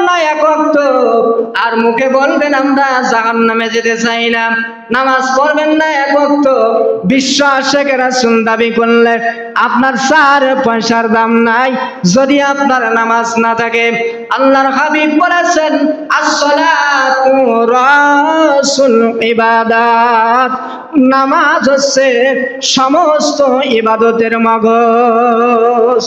না এক ওয়াক্ত, আর মুখে বলবেন আমরা জাহান্নামে যেতে চাই না। নামাজ পড়বেন না এক ওয়াক্ত, বিশ্ব আশিকে রাসূল দাবি করলে আপনার 4 পয়সার দাম নাই যদি আপনার নামাজ না থাকে। আল্লাহর হাবিব বলেছেন আসসালাতু রাসুল ইবাদাত, নামাজ হচ্ছে সমস্ত ইবাদতের মগজ।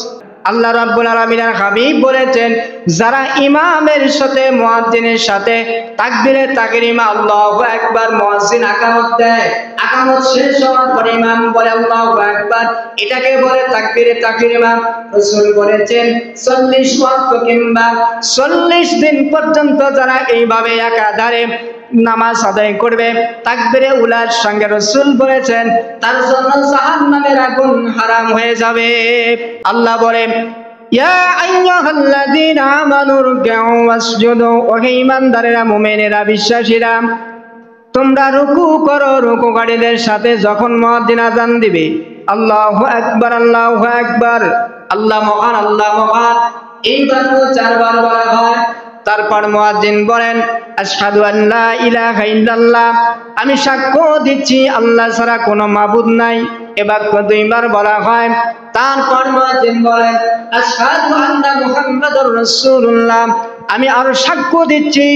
আল্লাহ রাব্বুল আলামিনের হাবিব বলেছেন যারা ইমামের সাথে মুয়াজ্জিনের সাথে তাকবীরে তাহরিমা আল্লাহু আকবার, মুয়াজ্জিন ইকামত দেয়, ইকামত শেষ হওয়ার পরে ইমাম বলে আল্লাহু আকবার, এটাকে বলে তাকবীরে তাহরিমা। রাসূল বলেছেন 40 ওয়াক্ত কিংবা 40 দিন পর্যন্ত যারা এইভাবে একাধারে নামাজ আদায় করবে তাকবীরে উলার সঙ্গে, রাসূল বলেছেন তার জন্য জাহান্নামের আগুন হারাম হয়ে যাবে। আল্লাহ বলেন ইয়া আইয়ুহাল্লাযীনা আমানু রুকউ ওয়াসজুদু, ও হে ঈমানদারেরা, মুমিনেরা, বিশ্বাসীরা, তোমরা রুকু করো রুকুকারীদের সাথে। যখন মুয়াজ্জিন আযান দিবে আল্লাহু আকবার, আল্লাহু আকবার, আল্লাহ মহান, আল্লাহ মহান, এইবার 4 বার বলা হয়। তারপর মুয়াজ্জিন বলেন আশহাদু আল্লা ইলাহা ইল্লাল্লাহ, আমি সাক্ষ্য দিচ্ছি আল্লাহ ছাড়া কোনো মাবুদ নাই, এ বাক্য 2 বার বলা হয়। তারপর মুয়াজ্জিন বলেন আশহাদু আন্না মুহাম্মাদুর রাসূলুল্লাহ, আমি আরো সাক্ষ্য দিচ্ছি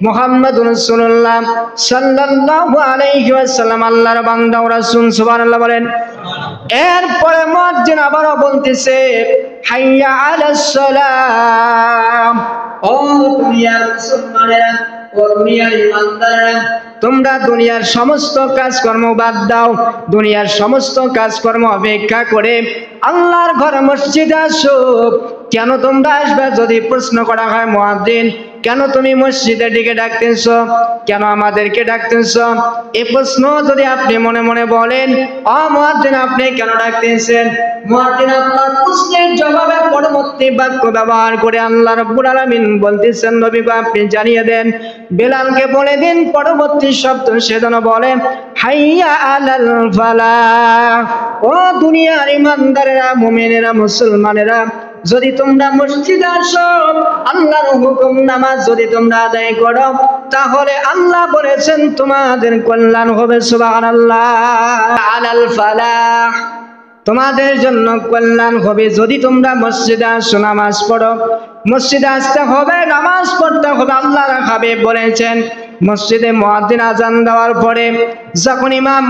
মুহাম্মাদুর রাসূলুল্লাহ সাল্লাল্লাহু আলাইহি ওয়াসাল্লাম আল্লাহর বান্দা ও রাসূল। সুবহানাল্লাহ বলেন। এরপরে মুয়াজ্জিন আবারও বলতেছে হাইয়া আলাস সালাম, ও দুনিয়ার মুসলমানেরা, ও দুনিয়ার ঈমানদারেরা, তোমরা দুনিয়ার সমস্ত কাজকর্ম বাদ দাও, দুনিয়ার সমস্ত কাজকর্ম অপেক্ষা করে আল্লাহর ঘর মসজিদে আসো। কেন তোমরা আসবে যদি প্রশ্ন করা হয় মুয়াজ্জিন কেন তুমি মসজিদের দিকে ডাকতেছ, কেন আমাদেরকে ডাকতেছ, এই প্রশ্ন যদি আপনি মনে মনে বলেন ও মুয়াজ্জিন আপনি কেন ডাকতেছেন, মুয়াজ্জিন আপনার প্রশ্নের জবাবে পরবর্তী বাক্য ব্যবহার করে আল্লাহ রাব্বুল আলামিন বলতেছেন নবীকে আপনি জানিয়ে দেন, বেলালকে বলে দিন পরবর্তী শব্দ সে যেন বলে হাইয়া আলাল ফালাহ। ও দুনিয়ার ঈমানদারেরা, মুমিনেরা, মুসলমানেরা, যদি তোমরা মসজিদে আসো আল্লাহর হুকুম নামাজ যদি তোমরা আদায় করো তাহলে আল্লাহ বলেছেন তোমাদের কল্যাণ হবে। সুবহানাল্লাহ। আলাল ফালাহ, তোমাদের জন্য কল্যাণ হবে যদি তোমরা মসজিদে আসো, নামাজ পড়ো। মসজিদে আসতে হবে, নামাজ পড়তে হবে। আল্লাহর হাবিব বলেছেন মসজিদে মুয়াজ্জিন আযান দেওয়ার পরে যখন ইমাম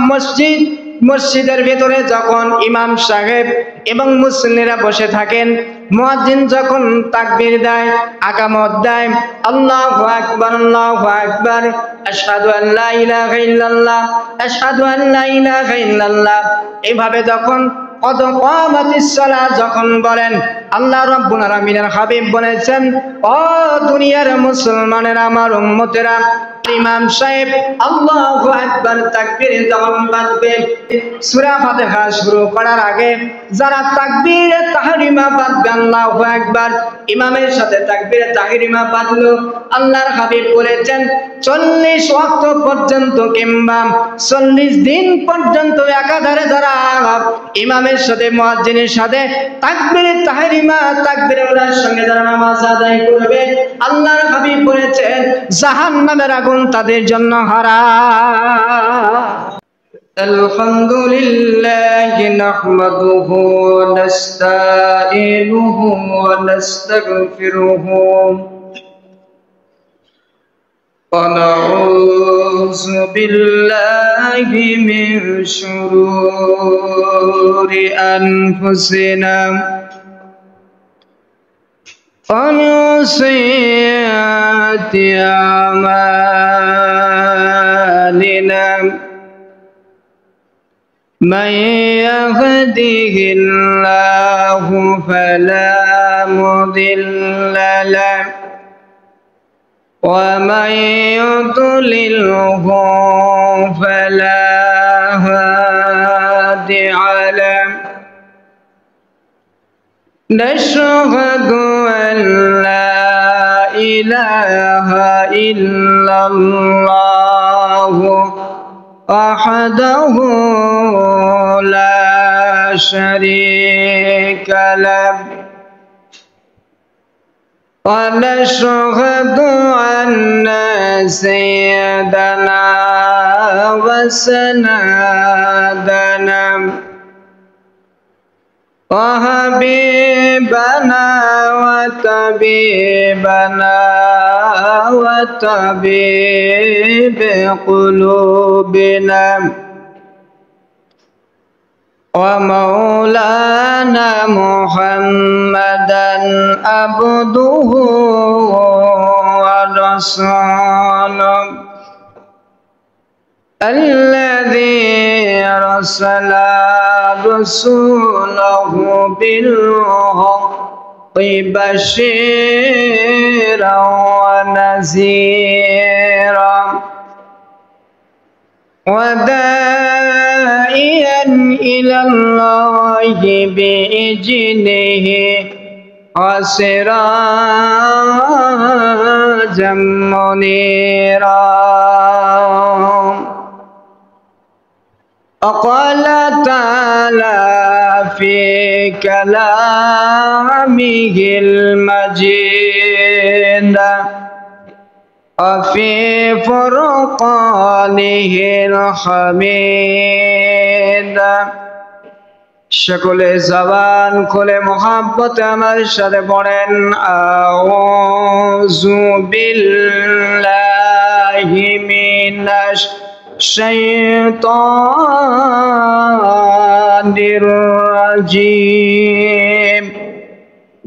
মসজিদের ভেতরে যখন ইমাম সাহেব এবং মুসল্লিরা বসে থাকেন, মুয়াজ্জিন যখন তাকবীর দেয়, ইকামত দেয়, আল্লাহু আকবার, আল্লাহু আকবার, আশহাদু আল্লা ইলাহা ইল্লাল্লাহ, আশহাদু আল্লা ইলাহা ইল্লাল্লাহ, এইভাবে যখন কদ কামাতিস সালাহ যখন বলেন, আল্লাহ রাব্বুল আলামিনের হাবিব বলেছেন ও দুনিয়ার মুসলমানেরা, আমার উম্মতেরা, ইমাম সাহেব আল্লাহু আকবার তাকবীর যখন বাঁধবে, সূরা ফাতিহা শুরু করার আগে যারা তাকবীরে তাহরিমা বাঁধবে আল্লাহু আকবার, ইমামের সাথে তাকবীরে তাহরিমা বাঁধলো, আল্লাহর হাবিব বলেছেন 40 ওয়াক্ত পর্যন্ত কিংবা 40 দিন পর্যন্ত একাধারে যারা ইমামের সাথে মুয়াজ্জিনের সাথে তাকবীরে তাহরিমা তাকবীরে উলার সঙ্গে যারা নামাজ আদায় করবে, আল্লাহর হাবিব বলেছেন জাহান্নামের আগুন তাদের জন্য হারাম। আলহামদুলিল্লাহি নাহমাদুহু ওয়া নাস্তাঈনুহু ওয়া নাস্তাগফিরুহু ওয়া নাউযু বিল্লাহি মিন শুরুরি আনফুসিনা ومن سيئات أعمالنا من يهده الله فلا مضل له ومن يضلله فلا هادي له نشهد أن لا إله إلا الله وحده لا شريك له ونشهد أن سيدنا وسندنا وحبيبنا وطبيبنا وطبيب قلوبنا ومولانا محمدا عبده ورسوله الذي أرسل رسوله بالحق بشيرا ونذيرا وداعيا إلى الله بإذنه وسراجا منيرا. وقال تعالى في كلامه المجيد وفي فرقانه الحميد সকলে জবান খুলে মোহাব্বতে আমার সাথে পড়েন আউযু বিল্লাহি মিনাশ শাইতানির রাজিম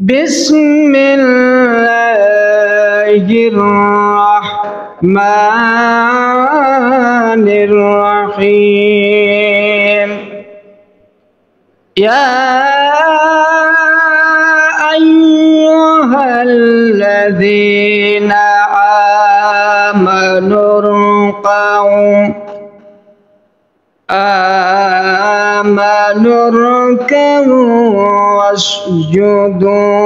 বিসমিল্লাহির রাহমানির রহিম يا أيها الذين آمنوا اركعوا واسجدوا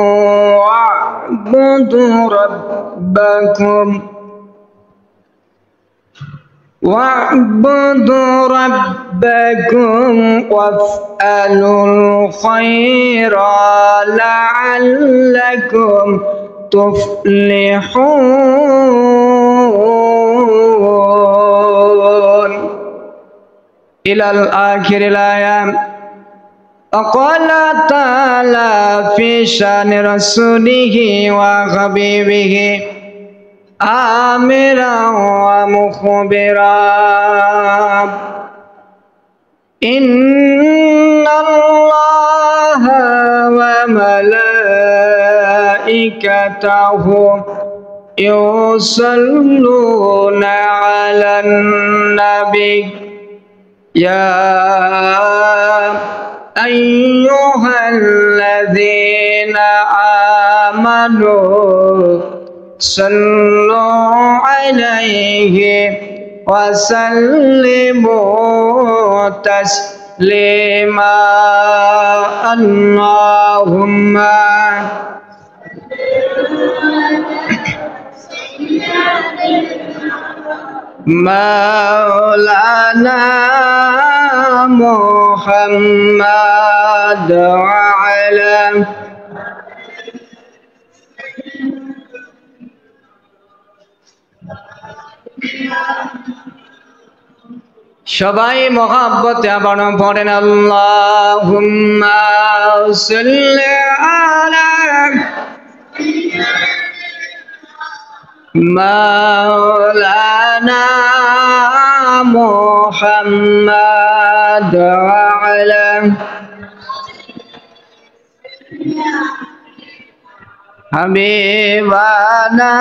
واعبدوا ربكم وافعلوا الخير لعلكم تفلحون إلى الآخر الآية. وقال تعالى في شأن رسوله وحبيبه آمرا ومخبرا إن الله وملائكته يصلون على النبي يا أيها الذين آمنوا صلوا عليه وسلموا تسليما اللهم مولانا محمد وعلى সবাই মহব্বতে আবার পড়েন আল্লাহুম্মা সাল্লি আলা মাওলানা মুহাম্মদ ওয়া আলা হাবিবানা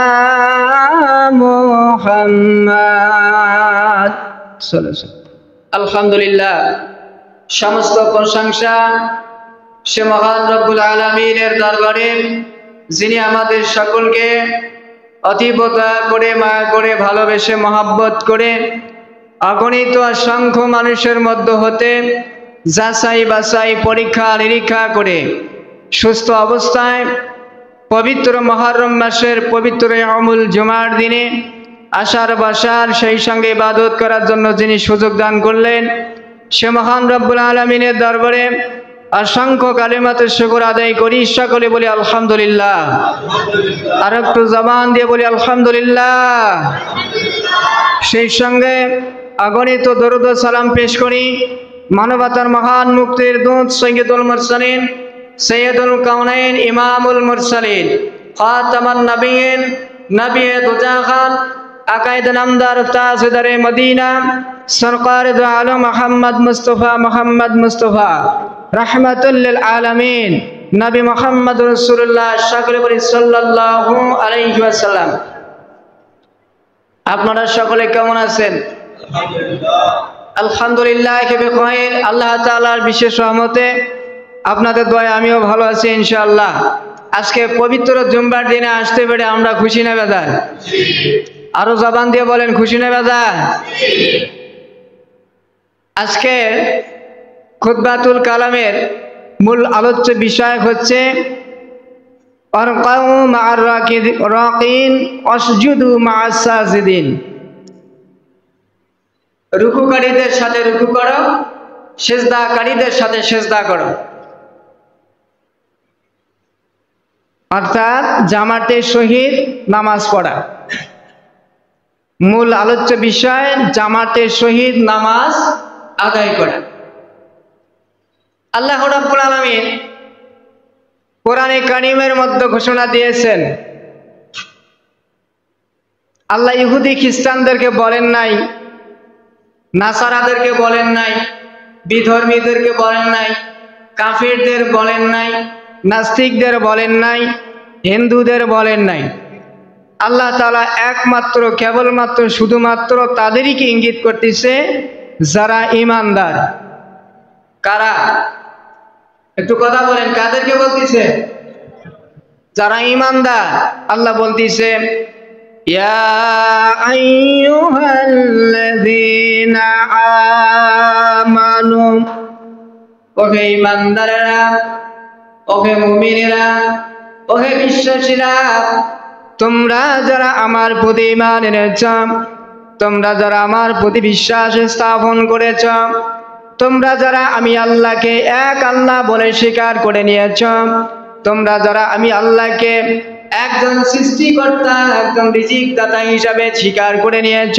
মুহাম্মদ সাল্লাল্লাহু। আলহামদুলিল্লাহ, সমস্ত প্রশংসা সে মহান রব্বুল আলামিনের দরবারে, যিনি আমাদের সকলকে অতীব দয়া করে, মায়া করে, ভালোবেসে, মহাব্বত করে অগণিত অসংখ্য মানুষের মধ্য হতে যাচাই বাছাই, পরীক্ষা নিরীক্ষা করে সুস্থ অবস্থায় পবিত্র মুহররম মাসের পবিত্র ইয়ামুল জুমার দিনে আশার বাসার সেই সঙ্গে ইবাদত করার জন্য যিনি সুযোগ দান করলেন, সে মহান রব্বুল আলামিনের দরবারে অসংখ্য কালিমাতে শুকর আদায় করি, সকলে বলি আলহামদুলিল্লাহ। আর একটু জবান দিয়ে বলি আলহামদুলিল্লাহ। সেই সঙ্গে অগণিত দরুদ ও সালাম পেশ করি মানবতার মহান মুক্তির দূত সৈয়দুল মুরসালিন সৈয়দুল কাউনাইন ইমামুল মুরসালিন খাতামান নবিয়্যিন নবী দুজাহান আকায়েদ নামদার তাজদারে মদিনা সরকার দু আলম মোহাম্মদ মুস্তফা রাহমাতুল লিল আলামিন নবী মুহাম্মদ রাসূলুল্লাহ সকলে বলি সাল্লাল্লাহু আলাইহি ওয়াসাল্লাম। আপনারা সকলে কেমন আছেন? আলহামদুলিল্লাহ বিখাইর। আল্লাহ তাআলার বিশেষ রহমতে আপনাদের দয়ায় আমিও ভালো আছি ইনশাআল্লাহ। আজকে পবিত্র জুম্মার দিনে আসতে পেরে আমরা খুশি না বেজার? আরো জবান দিয়ে বলেন খুশি না বেজার? আজকে খুতবাতুল কালামের মূল আলোচ্য বিষয় হচ্ছে আরকাউ মা'আর রাকিন ওয়াসজুদু মা'আস সাজিদিন। রুকুকারীদের সাথে রুকু করো, সিজদাকারীদের সাথে সিজদা করো। অর্থাৎ জামাতের সহিত নামাজ পড়া। মূল আলোচ্য বিষয় জামাতের সহিত নামাজ আদায় করা। আল্লাহ রাব্বুল আলামিন কোরআনে কারিমের মধ্যে ঘোষণা দিয়েছেন, আল্লাহ ইহুদি খ্রিস্টানদেরকে বলেন নাই, নাসারাদেরকে বলেন নাই, বিধর্মীদেরকে বলেন নাই, কাফিরদের বলেন নাই, নাস্তিকদের বলেন নাই, হিন্দুদের বলেন নাই। আল্লাহ তাআলা একমাত্র কেবলমাত্র শুধুমাত্র তাদেরকে ইঙ্গিত করতেছে যারা ঈমানদার। কারা? একটু কথা বলেন, কাদেরকে বলতেছে? যারা ঈমানদার। আল্লাহ বলতেছে ইয়া আইয়ুহাল্লাযীনা আমানু, ওহে ঈমানদারেরা, ওহে মুমিনেরা, ওহে বিশ্বাসীরা, তোমরা যারা আমার প্রতি ঈমান এনেছ, তোমরা যারা আমার প্রতি বিশ্বাস স্থাপন করেছ, তোমরা যারা আমি আল্লাহকে এক আল্লাহ বলে স্বীকার করে নিয়েছ, তোমরা যারা আমি আল্লাহকে একজন সৃষ্টিকর্তা, একজন রিজিকদাতা হিসাবে স্বীকার করে নিয়েছ,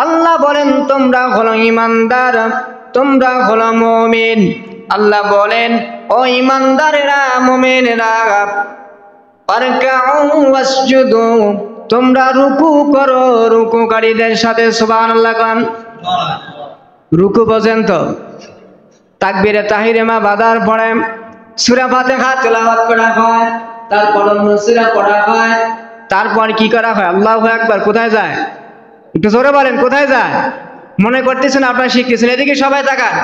আল্লাহ বলেন তোমরা হলো ঈমানদার, তোমরা হলো মুমিন। আল্লাহ বলেন ও ঈমানদারেরা, মুমিনেরা, ফারকাউ ওয়াসজুদু, তোমরা রুকু করো রুকুকারীদের সাথে। সুবহানাল্লাহ। গান রুকু পর্যন্ত তাকবীরে তাহরিমা বাদার পড়ে সূরা ফাতিহা তেলাওয়াত করা হয়, তারপর অন্য সূরা পড়া হয়, তারপর কি করা হয়? আল্লাহু আকবার। কোথায় যায়? একটু জোরে বলেন, কোথায় যায়? মনে করতেছেন আপনারা শিখতেছেন। এদিকে সবাই তাকান।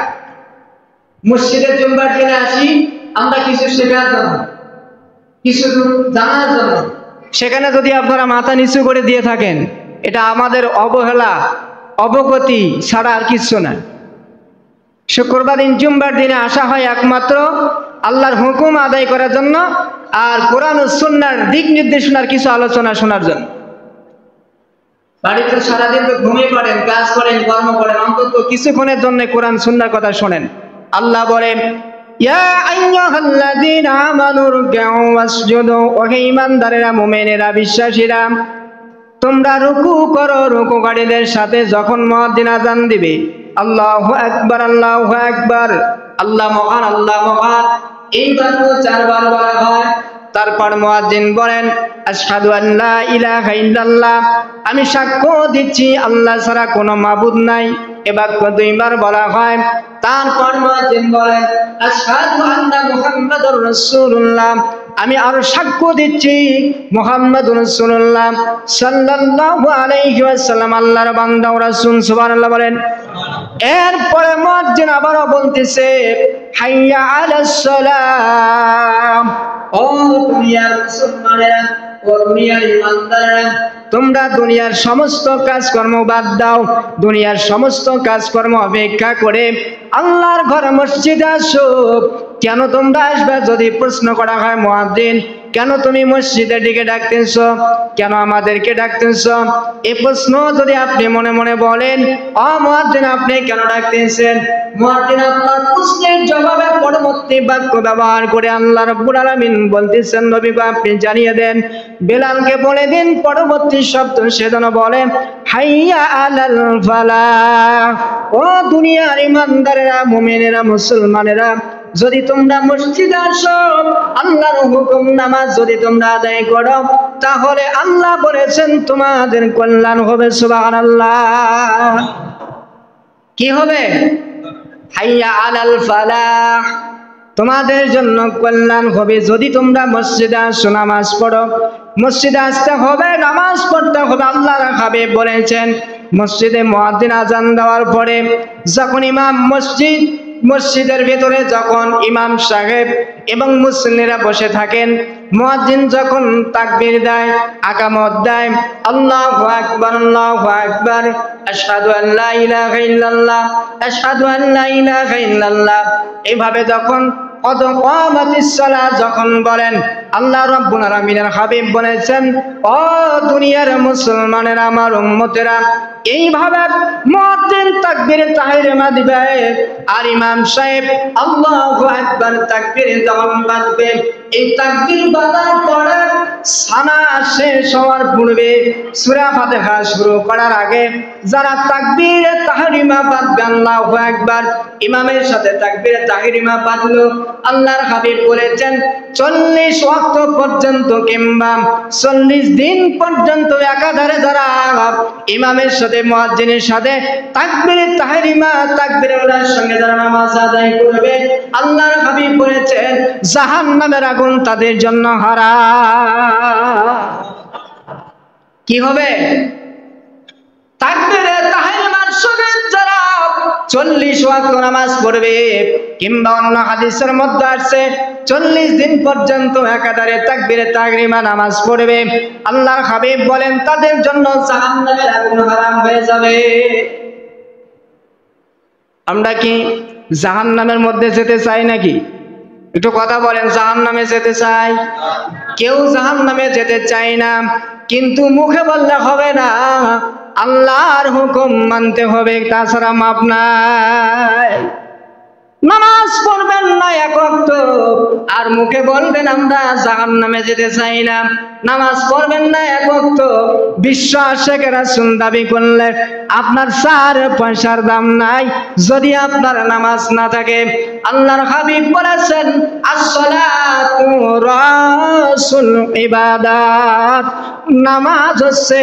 মসজিদের জুম্মার দিনে আসি আমরা কিছু শেখার জন্য, কিছু জানার জন্য। সেখানে যদি আপনারা মাথা নিচু করে দিয়ে থাকেন, এটা আমাদের অবহেলা, অবগতি ছাড়া আর কিছু না। শুক্রবার দিন জুম্মার দিনে আসা হয় একমাত্র আল্লাহর হুকুম আদায় করার জন্য আর কোরআন ও সুন্নাহর দিক নির্দেশনার কিছু আলোচনা শোনার জন্য। বাড়িতে সারাদিন তো ঘুমিয়ে পড়েন, কাজ করেন, কর্ম করেন, অন্তত কিছুক্ষণের জন্য কোরআন সুন্নাহর কথা শোনেন। আল্লাহ বলেন ইয়া আইয়ুহাল্লাযীনা আমানু রুকউ ওয়াসজুদু, ওহে ঈমানদারেরা, মুমিনেরা, বিশ্বাসীরা, তোমরা রুকু করো রুকুকারীদের সাথে। যখন মুয়াজ্জিন আযান দিবে আল্লাহু আকবার, আল্লাহু আকবার, আল্লাহ মহান, আল্লাহ মহান, এই বাক্য 4 বার বলা হয়। তারপর মুয়াজ্জিন বলেন আশহাদু আল্লা ইলাহা ইল্লাল্লাহ, আমি সাক্ষ্য দিচ্ছি আল্লাহ ছাড়া কোনো মাবুদ নাই। এ বাক্য 2 বার বলা হয়। তারপর মুয়াজ্জিন বলেন আশহাদু আন্না মুহাম্মাদুর রাসূলুল্লাহ, আমি আরো সাক্ষ্য দিচ্ছি মুহাম্মাদুর রাসূলুল্লাহ সাল্লাল্লাহু আলাইহি ওয়াসাল্লাম আল্লাহর বান্দা ও রাসূল। সুবহানাল্লাহ বলেন। এরপরে মুয়াজ্জিন আবারও বলতেছে হাইয়া আলাস সালাম, ও দুনিয়ার মুসলমানেরা, ও দুনিয়ার ঈমানদারেরা, তোমরা দুনিয়ার সমস্ত কাজকর্ম বাদ দাও, দুনিয়ার সমস্ত কাজকর্ম অপেক্ষা করে আল্লাহর ঘর মসজিদে আসো। কেন তোমরা আসবে? যদি প্রশ্ন করা হয় মুয়াজ্জিন কেন তুমি মসজিদের দিকে ডাকতেছো, কেন আমাদেরকে ডাকতেছো? এই প্রশ্ন যদি আপনি মনে মনে বলেন, ও মুয়াজ্জিন আপনি কেন ডাকতেছেন? মুয়াজ্জিন আপনার প্রশ্নের জবাবে পরবর্তী বাক্য ব্যবহার করে আল্লাহ রাব্বুল আলামিন বলতেছেন, নবী গো আপনি জানিয়ে দেন, বেলালকে বলে দিন পরবর্তী শব্দ সে যেন বলে হাইয়া আলাল ফালাহ। ও দুনিয়ার ইমানদারেরা, মুমিনেরা, মুসলমানেরা, যদি তোমরা মসজিদে আসো, আল্লাহর হুকুম নামাজ যদি তোমরা আদায় করো, তাহলে আল্লাহ বলেছেন তোমাদের কল্যাণ হবে। সুবহানাল্লাহ। কি হবে? হাইয়া আলাল ফালাহ, তোমাদের জন্য কল্যাণ হবে যদি তোমরা মসজিদে আসো, নামাজ পড়ো। মসজিদে আসতে হবে, নামাজ পড়তে হবে। আল্লাহর হাবিব বলেছেন, মসজিদে মুয়াজ্জিন আজান দেওয়ার পরে যখন ইমাম মসজিদের ভেতরে যখন ইমাম সাহেব এবং মুসল্লিরা বসে থাকেন, মুয়াজ্জিন যখন তাকবীর দেয়, আকামত দেয়, আল্লাহু আকবার আল্লাহু আকবার, আশহাদু আল্লা ইলাহা ইল্লাল্লাহ আশহাদু আল্লা ইলাহা ইল্লাল্লাহ, এইভাবে যখন কদ কামাতিস সালাহ যখন বলেন, আল্লাহ রাব্বুল আলামিনের হাবিব বলেছেন, ও দুনিয়ার মুসলমানেরা, আমার উম্মতেরা, এইভাবে মুয়াজ্জিন তাকবীরে তাহরিমা দিবে আর ইমাম সাহেব আল্লাহু আকবার তাকবীরে যখন বাঁধবে, এই তাকবীর বাঁধার পরে সানা শেষ হওয়ার পূর্বে সূরা ফাতিহা শুরু করার আগে যারা তাকবীরে তাহরিমা বাঁধবে, আল্লাহু আকবার ইমামের সাথে তাকবীরে তাহরিমা বাঁধলো, আল্লাহর হাবিব বলেছেন 40 ওয়াক্ত পর্যন্ত কিংবা 40 দিন পর্যন্ত একাধারে যারা ইমামের সাথে মুয়াজ্জিনের সাথে তাকবীরে তাহরিমা তাকবীরে উলার সঙ্গে যারা নামাজ আদায় করবে, আল্লাহর হাবিব বলেছেন জাহান্নামের আগুন তাদের জন্য হারাম। কি হবে? তাকবীরে তাহরিমার সঙ্গে যারা 40 ওয়াক্ত নামাজ পড়বে, কিংবা অন্য হাদিসের মধ্যে আসছে 40 দিন পর্যন্ত একাধারে তাকবীরে তাহরিমা নামাজ পড়বে, আল্লাহর হাবিব বলেন তাদের জন্য জাহান্নামের আগুন হারাম হয়ে যাবে। আমরা কি জাহান্নামের মধ্যে যেতে চাই নাকি? একটু কথা বলেন, জাহান্নামে যেতে চাই? কেউ জাহান্নামে যেতে চাই না, কিন্তু মুখে বললে হবে না, আল্লাহর হুকুম মানতে হবে, তাছাড়া মাপ নাই। নামাজ পড়বেন না এক ওয়াক্ত আর মুখে বলবেন আমরা জাহান্নামে যেতে চাই না। নামাজ পড়বেন না এক ওয়াক্ত, বিশ্ব আশিকে রাসূল দাবি করলে আপনার 4 পয়সার দাম নাই যদি আপনার নামাজ না থাকে। আল্লাহর হাবিব বলেছেন as-salatu রাসুল ইবাদাত, নামাজ হচ্ছে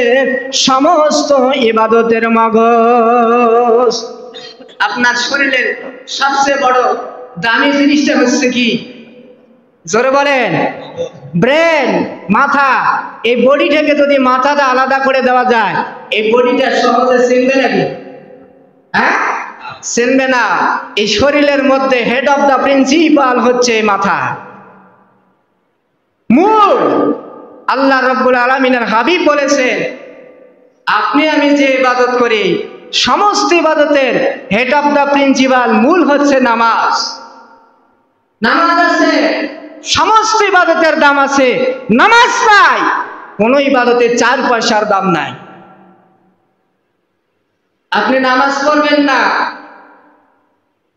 সমস্ত ইবাদতের মগজ। আপনার শরীরের সবচেয়ে বড় দামি জিনিসটা হচ্ছে কি? জোরে বলেন। ব্রেন, মাথা। এই বডিটাকে যদি মাথাটা আলাদা করে দেওয়া যায়, এই বডিটা সহজে চিনবে নাকি? হ্যাঁ, চিনবে না। এই শরীরের মধ্যে হেড অফ দা প্রিন্সিপাল হচ্ছে মাথা, মূল। আল্লাহ রাব্বুল আলামিনের হাবিব বলেছেন, আপনি আমি যে ইবাদত করি, সমস্ত ইবাদতের হেড অফ দা প্রিন্সিপাল, মূল হচ্ছে নামাজ। নামাজ আছে, সমস্ত ইবাদতের দাম আছে। নামাজ নাই, কোন ইবাদতের 4 পয়সার দাম নাই। আপনি নামাজ পড়বেন না,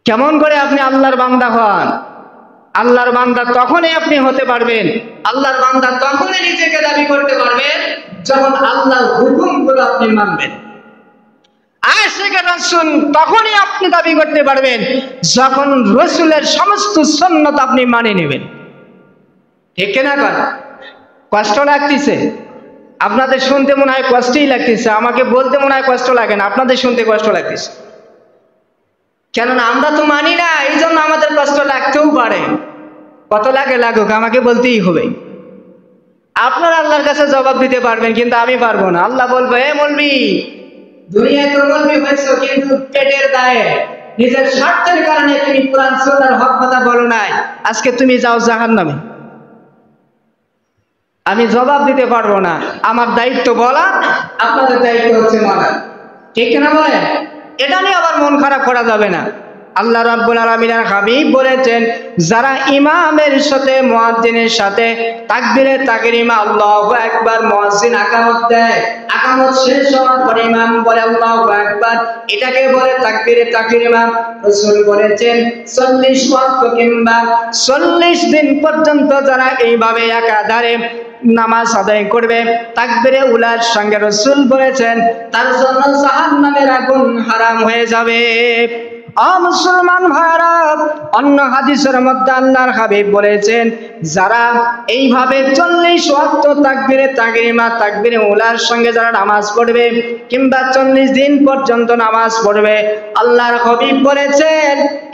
কেমন করে আপনি আল্লাহর বান্দা হন? আল্লাহর বান্দা তখনই আপনি হতে পারবেন, আল্লাহর বান্দা তখনই নিজেকে দাবি করতে পারবেন যখন আল্লাহর হুকুমগুলো আপনি মানবেন। আশিকে রাসূল তখনই আপনি দাবি করতে পারবেন যখন রাসূলের সমস্ত সুন্নাত আপনি মানে নেবেন। ঠিক না? কষ্ট লাগতেছে? আপনাদের শুনতে মনে হয় কষ্টই লাগতেছে, আমাকে বলতে মনে হয় কষ্ট লাগে না, আপনাদের শুনতে কষ্ট লাগতেছে। কেননা আমরা তো মানি না, এই জন্য আমাদের কষ্ট লাগতেও পারে। কত লাগে লাগুক, আমাকে বলতেই হবে। আপনারা আল্লাহর কাছে জবাব দিতে পারবেন, কিন্তু আমি পারবো না। আল্লাহ বলবে, এ মৌলবি, দুনিয়ায় তো মৌলবি হয়েছো, কিন্তু পেটের দায়ে নিজের স্বার্থের কারণে তুমি কোরআন সুন্নাহর হক কথা বলো নাই, আজকে তুমি যাও জাহান্নামে। আমি জবাব দিতে পারবো না। আমার দায়িত্ব বলা, আপনাদের দায়িত্ব হচ্ছে মানা। ঠিক না বলেন? এটা নিয়ে আবার মন খারাপ করা যাবে না। আল্লাহ রাব্বুল আলামিনের হাবিব বলেছেন, যারা ইমামের সাথে মুয়াজ্জিনের সাথে তাকবীরে তাকরিমা আল্লাহু আকবার, মুয়াজ্জিন আকামত দেয়, আকামত শেষ হওয়ার পরে ইমাম বলে আল্লাহু আকবার, এটাকে বলে তাকবীরে তাকরিমা। রাসূল বলেছেন 40 ওয়াক্ত কিংবা 40 দিন পর্যন্ত যারা এইভাবে একাধারে নামাজ আদায় করবে তাকবীরে উলার সঙ্গে, রাসূল বলেছেন তার জন্য জাহান্নামের আগুন হারাম হয়ে যাবে। মুসলমান ভাইরা, অন্য হাদিসের মধ্যে আল্লাহর হাবিব বলেছেন, যারা এইভাবে 40 ওয়াক্ত তাকবীরে তাকরিমা তাকবীরে উলার সঙ্গে যারা নামাজ পড়বে কিংবা 40 দিন পর্যন্ত নামাজ পড়বে, আল্লাহর হাবিব বলেছেন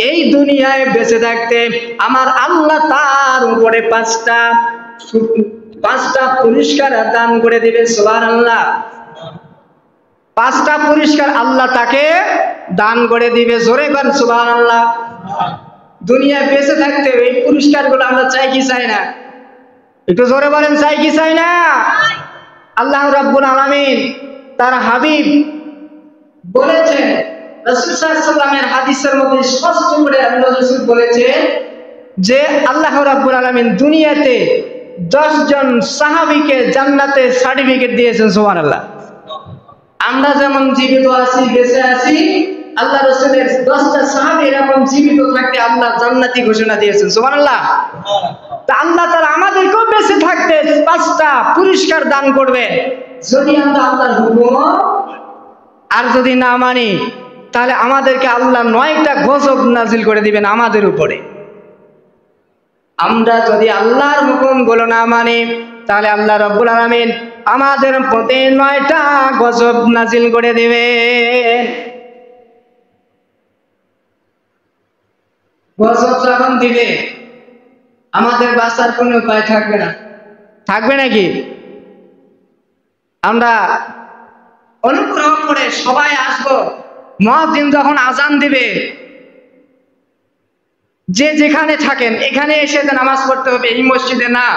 এই দুনিয়ায় বেঁচে থাকতে আমার আল্লাহ তার উপরে পাঁচটা পুরস্কার দান করে দিবে। সুবহানাল্লাহ। 5টা পুরস্কার আল্লাহ তাকে দান করে দিবে। জোরে বলেন সুবহানাল্লাহ। দুনিয়ায় বেঁচে থাকতে এই পুরস্কারগুলো আমরা চাই কি চাই না? একটু জোরে বলেন, চাই কি চাই না? আল্লাহ রাব্বুল আলামিন তার হাবিব বলেছেন, রাসূল সাল্লাল্লাহু আলাইহি ওয়াসাল্লামের হাদিসের মধ্যে স্পষ্ট করে আল্লাহ রাসূল বলেছেন যে আল্লাহ রাব্বুল আলামিন দুনিয়াতে 10 জন সাহাবীকে জান্নাতে সার্টিফিকেট দিয়েছেন। সুবহানাল্লাহ। আমরা যেমন জীবিত আছি, বেঁচে আছি, আল্লাহ রাসূলের 10টা সাহাবী এরকম জীবিত থাকতে আল্লাহ জান্নাতি ঘোষণা দিয়েছেন। সুবহানাল্লাহ। তা আল্লাহ তাআলা আমাদেরকেও বেঁচে থাকতে 5টা পুরস্কার দান করবে যদি আমরা আল্লাহর হুকুম আর যদি না মানি, তাহলে আমাদেরকে আল্লাহ 9টা গজব নাজিল করে দিবেন আমাদের উপরে। আমরা যদি আল্লাহর হুকুমগুলো না মানি, তাহলে আল্লাহ রাব্বুল আলামিন আমাদের প্রতি 9টা গজব নাজিল করে দিবেন। গজব যখন দিবে আমাদের বাঁচার কোনো উপায় থাকবে না। থাকবে নাকি? আমরা অনুগ্রহ করে সবাই আসবো, মুয়াজ্জিন যখন আজান দিবে, যে যেখানে থাকেন এখানে এসে নামাজ পড়তে হবে, এই মসজিদে না।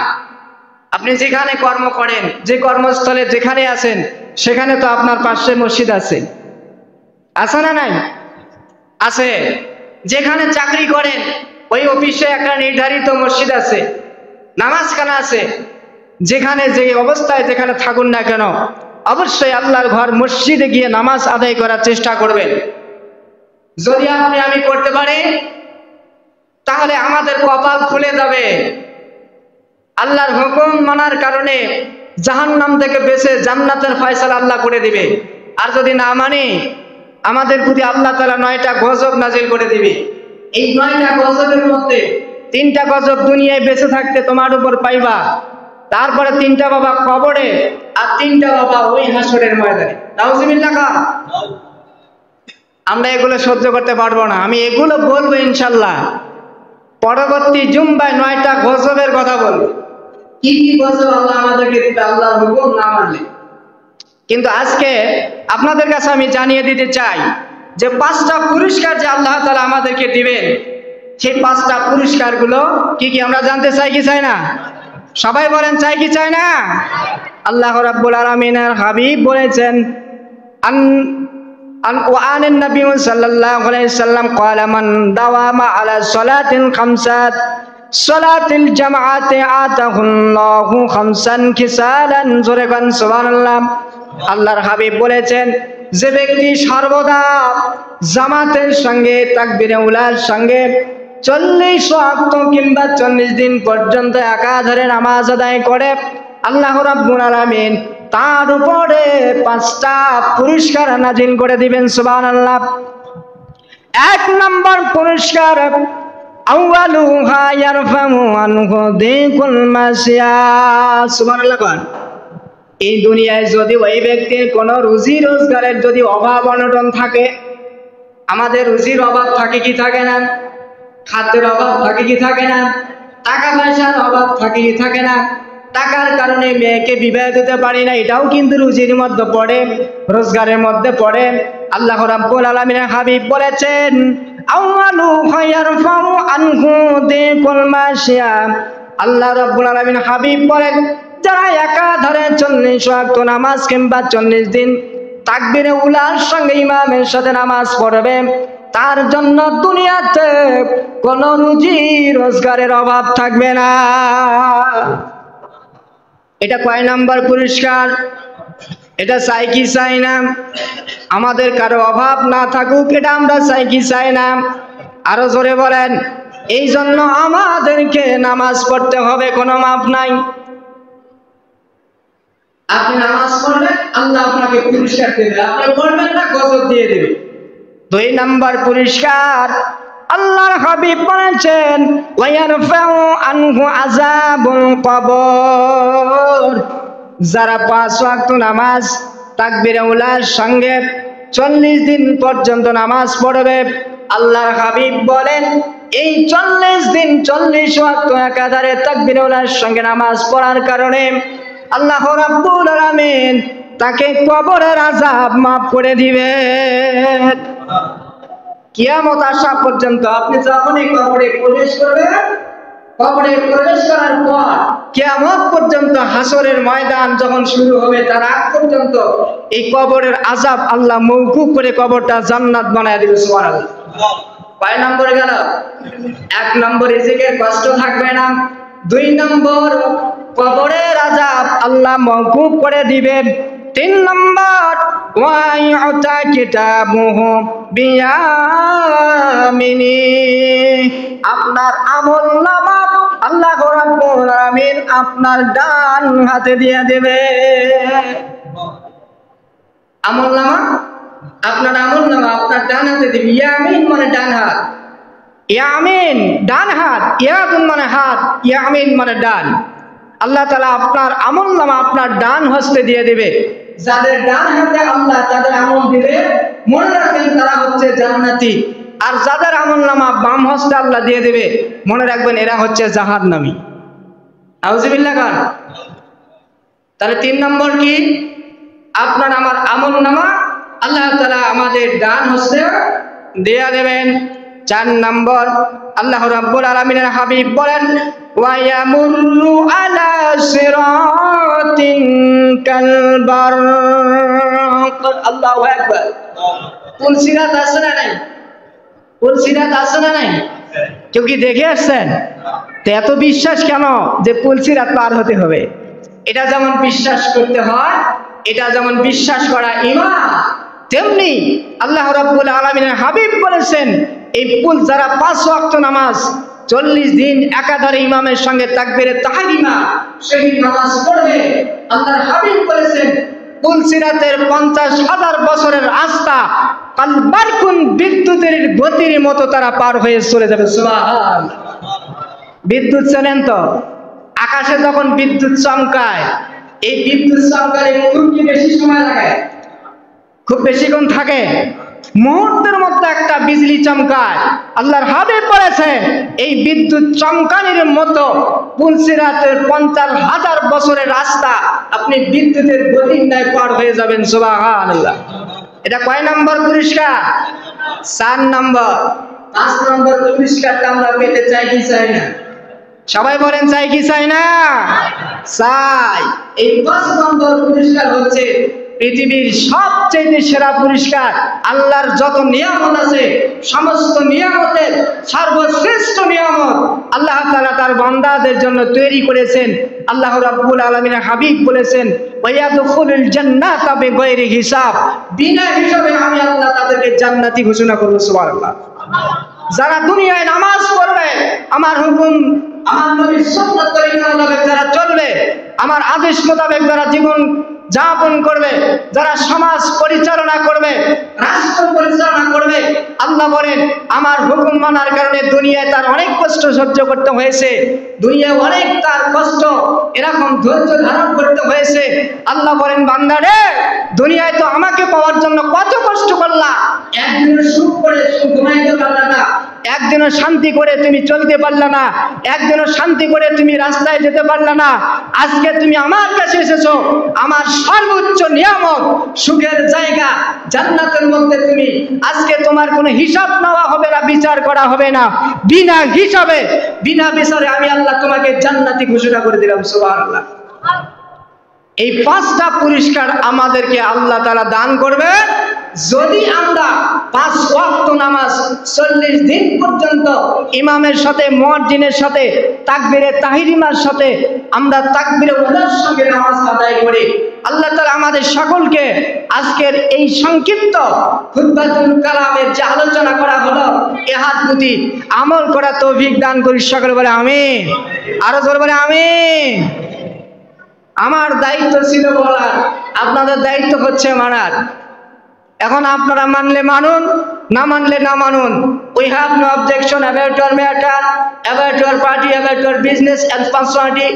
আপনি যেখানে কর্ম করেন, যে কর্মস্থলে যেখানে আছেন, সেখানে তো আপনার পাশে মসজিদ আছে, আছে না নাই? আছে। যেখানে চাকরি করেন ওই অফিসে একটা নির্ধারিত মসজিদ আছে, নামাজখানা আছে। যেখানে যে অবস্থায় যেখানে থাকুন না কেন, অবশ্যই আল্লাহর ঘর মসজিদে গিয়ে নামাজ আদায় করার চেষ্টা করবেন। যদি আমি করতে পারি, তাহলে আমাদের কপাল খুলে যাবে। আল্লাহর হুকুম মানার কারণে জাহান্নাম থেকে বেঁচে জান্নাতের ফয়সালা আল্লাহ করে দিবে। আর যদি না মানি, আমাদের প্রতি আল্লাহ তাআলা 9টা গজব নাজিল করে দিবে। এই 9টা গজবের মধ্যে 3টা গজব দুনিয়ায় বেঁচে থাকতে তোমার উপর পাইবা, তারপরে 3টা বাবা কবরে, আর 3টা বাবা ওই হাসরের ময়দানে। নাউজুবিল্লাহ। আমরা এগুলো সহ্য করতে পারবো না। আমি এগুলো বলবো ইনশাআল্লাহ পরবর্তী জুমবায় 9টা গজবের কথা বলবো, কি কি গজব আল্লাহ আমাদেরকে দিবে আল্লাহর হুকুম না মানলে। কিন্তু আজকে আপনাদের কাছে আমি জানিয়ে দিতে চাই যে 5টা পুরস্কার যে আল্লাহ তাআলা আমাদেরকে দিবেন, সেই 5টা পুরস্কারগুলো কি কি আমরা জানতে চাই কি চাই না? সবাই বলেন, চাই কি চাই না? আল্লাহ রাব্বুল আলামিনের হাবিব বলেছেন, وعن النبي صلى الله عليه وسلم قال من داوم على صلاة الخمسات صلاة الجماعة آتاه الله خمسا كسالا سبحان الله। আল্লাহর হাবিব বলেছেন, যে ব্যক্তি সর্বদা জামাতের সঙ্গে তাকবীরে উলার সঙ্গে 40 ওয়াক্ত কিংবা 40 দিন পর্যন্ত একাধারে নামাজ আদায় করে, আল্লাহ রাব্বুল আলামিন তার উপরে 5টা পুরস্কার নাজিল করে দিবেন। সুবহানাল্লাহ। 1 নম্বর পুরস্কার, আউয়ালুহা ইয়ারফামু আনহু দিকুল মাসিয়া। সুবহানাল্লাহ। এই দুনিয়ায় যদি ওই ব্যক্তির কোনো রুজি রোজগারের যদি অভাব অনটন থাকে, আমাদের রুজির অভাব থাকে কি থাকে না? খাদ্যের অভাব থাকে কি থাকে না? টাকা পয়সার অভাব থাকে কি থাকে না? টাকার কারণে মেয়েকে বিবাহ দিতে পারি না, এটাও কিন্তু রুজির মধ্যে পড়ে, রোজগারের মধ্যে পড়ে। আল্লাহ রাব্বুল আলামিনের হাবিব বলেছেন, আউয়ালু খায়রফাউ আনহু দিকুল মাসিয়া। আল্লাহ রাব্বুল আলামিন হাবিব বলেন, যারা একাধারে 40 ওয়াক্ত নামাজ কিংবা 40 দিন তাকবীরে উলার সঙ্গে ইমামের সাথে নামাজ পড়বে, তার জন্য দুনিয়াতে কোনো রুজি রোজগারের অভাব থাকবে না। এটা কয় নাম্বার পুরস্কার? এটা চাই কি চাই না? আমাদের কারো অভাব না থাকুক, এটা আমরা চাই কি চাই না? আরো জোরে বলেন। এই জন্য আমাদেরকে নামাজ পড়তে হবে, কোনো মাপ নাই। আপনি নামাজ পড়বেন, আল্লাহ আপনাকে পুরস্কার দেবে। আপনি পড়বেন না, গজব দিয়ে দেবে। 2 নাম্বার পুরস্কার, আল্লাহর হাবিব বলেছেন ওয়ায়ারফাউ আনহু আযাবুল কবর। যারা 5 ওয়াক্ত নামাজ তাকবীরে উলার সঙ্গে 40 দিন পর্যন্ত নামাজ পড়বে, আল্লাহর হাবিব বলেন এই 40 দিন 40 ওয়াক্ত একাধারে তাকবীরে উলার সঙ্গে নামাজ পড়ার কারণে আল্লাহ রাব্বুল আলামিন তাকে কবরের আযাব মাফ করে দিবেন। কিয়ামত আসা পর্যন্ত আপনি যখনই কবরে প্রবেশ করবেন, কবরে প্রবেশ করার পর কিয়ামত পর্যন্ত হাসরের ময়দান যখন শুরু হবে তার আগ পর্যন্ত এই কবরের আযাব আল্লাহ মওকুফ করে কবরটা জান্নাত বানায় দিবে। সুবহানাল্লাহ। কয় নম্বরে গেল? 1 নম্বর রিজিকের কষ্ট থাকবে না। 2 নম্বর কবরের আযাব আল্লাহ মওকুফ করে দিবেন। 3 নম্বর ওয়াইউতা কিতাবুহু বিয়ামিনি, আপনার আমলনামা আল্লাহ রাব্বুল আলামিন আপনার ডান হাতে দিয়ে দেবে। আমলনামা, আপনার আমলনামা আপনার ডান হাতে দিবে। ইয়ামিন মানে ডান হাত, ইয়ামিন ডান হাত, ইয়াদুন মানে হাত, ইয়ামিন মানে ডান। আল্লাহ তাআলা আপনার আমলনামা আপনার ডান হস্তে দিয়ে দেবে। যাদের ডান হাতে আল্লাহ তাদের আমল দিবে, মনে রাখবেন তারা হচ্ছে জান্নাতি। আর যাদের আমলনামা বাম হস্তে আল্লাহ দিয়ে দেবে, মনে রাখবেন এরা হচ্ছে জাহান্নামী। আউযুবিল্লাহ গান। তাহলে 3 নম্বর কি? আপনার আমার আমলনামা আল্লাহ তাআলা আমাদের ডান হস্তে দিয়ে দেবেন। 4 নম্বর আল্লাহ রাব্বুল আলামিনের হাবিব বলেন ওয়ায়ামুরু আলা সিরাতিন কাল বারক। আল্লাহু আকবার। কোন সিরাত আছে না নাই? কোন সিরাত আছে না নাই? কেউ কি দেখে আসছেন? তো এত বিশ্বাস কেন যে পুল সিরাত পার হতে হবে? এটা যেমন বিশ্বাস করতে হয়, এটা যেমন বিশ্বাস করা ঈমান, তেমনি আল্লাহ রাব্বুল আলামিনের হাবিব বলেছেন এই পুল যারা 5 ওয়াক্ত নামাজ 40 দিন একাধারে ইমামের সঙ্গে তাকবীরে তাহরিমা সেই নামাজ পড়বে, আল্লাহর হাবিব বলেছেন পুল সিরাতের 50,000 বছরের রাস্তা কালবারকুন বিদ্যুতের গতির মতো তারা পার হয়ে চলে যাবে। সুবহানাল্লাহ। বিদ্যুৎ জানেন তো, আকাশে যখন বিদ্যুৎ চমকায়, এই বিদ্যুৎ চমকালে খুব কি বেশি সময় লাগে? খুব বেশিক্ষণ থাকে? মুহূর্তের মধ্যে একটা বিজলি চমকায়। আল্লাহর হাবিব বলেছে এই বিদ্যুৎ চমকানির মতো পুল সিরাতের 50,000 বছরের রাস্তা আপনি বিদ্যুতের গতির ন্যায় পার হয়ে যাবেন। সুবহানাল্লাহ। এটা কয় নম্বর পুরস্কার? 4 নম্বর। 5 নম্বর পুরস্কারটা আমরা পেতে চাই কি চাই না? সবাই বলেন চাই কি চাই না? চাই। এই 5 নম্বর পুরস্কার হচ্ছে পৃথিবীর সবচেয়ে সেরা পুরস্কার। আল্লাহর যত নিয়ামত আছে সমস্ত নিয়ামতের সর্বশ্রেষ্ঠ নিয়ামত আল্লাহ তাআলা তার বান্দাদের জন্য তৈরি করেছেন। আল্লাহ রাব্বুল আলামিনের হাবিব বলেছেন ওয়ায়াদখুলুল জান্নাতা বিগাইরি হিসাব, বিনা হিসাবে আমি আল্লাহ তাদেরকে জান্নাতি ঘোষণা করব। সুবহানাল্লাহ। যারা দুনিয়ায় নামাজ পড়বে, আমার হুকুম আমার নবীর সুন্নাত তরিকা মোতাবেক যারা চলবে, আমার আদেশ মোতাবেক যারা জীবন যাপন করবে, যারা সমাজ পরিচালনা করবে, রাষ্ট্র পরিচালনা করবে, আল্লাহ বলেন আমার হুকুম মানার কারণে দুনিয়ায় তার অনেক কষ্ট সহ্য করতে হয়েছে, দুনিয়ায় অনেক তার কষ্ট এরকম ধৈর্য ধারণ করতে হয়েছে। আল্লাহ বলেন বান্দারে দুনিয়ায় তো আমাকে পাওয়ার জন্য কত কষ্ট করলা, একদিনও সুখ করে ঘুমাইতে পারলা না, একদিনও শান্তি করে তুমি চলতে পারলা না, একদিনও শান্তি করে তুমি রাস্তায় যেতে পারলা না। আজকে তুমি আমার কাছে এসেছো, আমার সর্বোচ্চ নিয়ামত সুখের জায়গা জান্নাতের মধ্যে তুমি আজকে তোমার কোনো হিসাব নেওয়া হবে না, বিচার করা হবে না, বিনা হিসাবে বিনা বিচারে আমি আল্লাহ তোমাকে জান্নাতি ঘোষণা করে দিলাম। সুবহানাল্লাহ। এই 5টা পুরস্কার আমাদেরকে আল্লাহ তাআলা দান করবে যদি আমরা 5 ওয়াক্ত নামাজ 40 দিন পর্যন্ত ইমামের সাথে মুয়াজ্জিনের সাথে তাকবীরে তাহরিমার সাথে আমরা তাকবীরে উলার সঙ্গে নামাজ আদায় করি, আল্লাহ তাআলা আমাদের সকলকে আজকের এই সংক্ষিপ্ত খুতবাতুল কালামের যে আলোচনা করা হলো ইহার প্রতি আমল করা তৌফিক দান করি। সকলে বলে আমিন। আরো জোরে বলে আমিন। আমার দায়িত্ব ছিল বলার, আপনাদের দায়িত্ব হচ্ছে মানার। এখন আপনারা মানলে মানুন, না মানলে না মানুন। We have no objection about your matter, about your party, about your business and personality.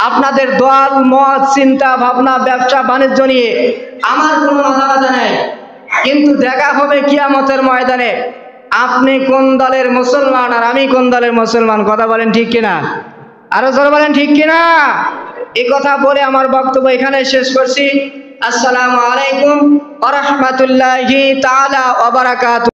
আপনাদের দল মত চিন্তা ভাবনা ব্যবসা বাণিজ্য নিয়ে আমার কোনো মাথা ব্যথা নেই, কিন্তু দেখা হবে কিয়ামতের ময়দানে আপনি কোন দলের মুসলমান আর আমি কোন দলের মুসলমান। কথা বলেন ঠিক কিনা? আরো জোরে বলেন ঠিক কিনা? এই কথা বলে আমার বক্তব্য এখানে শেষ করছি। আসসালামু আলাইকুম ওয়া রাহমাতুল্লাহি তাআলা ওয়া বারাকাতুহু।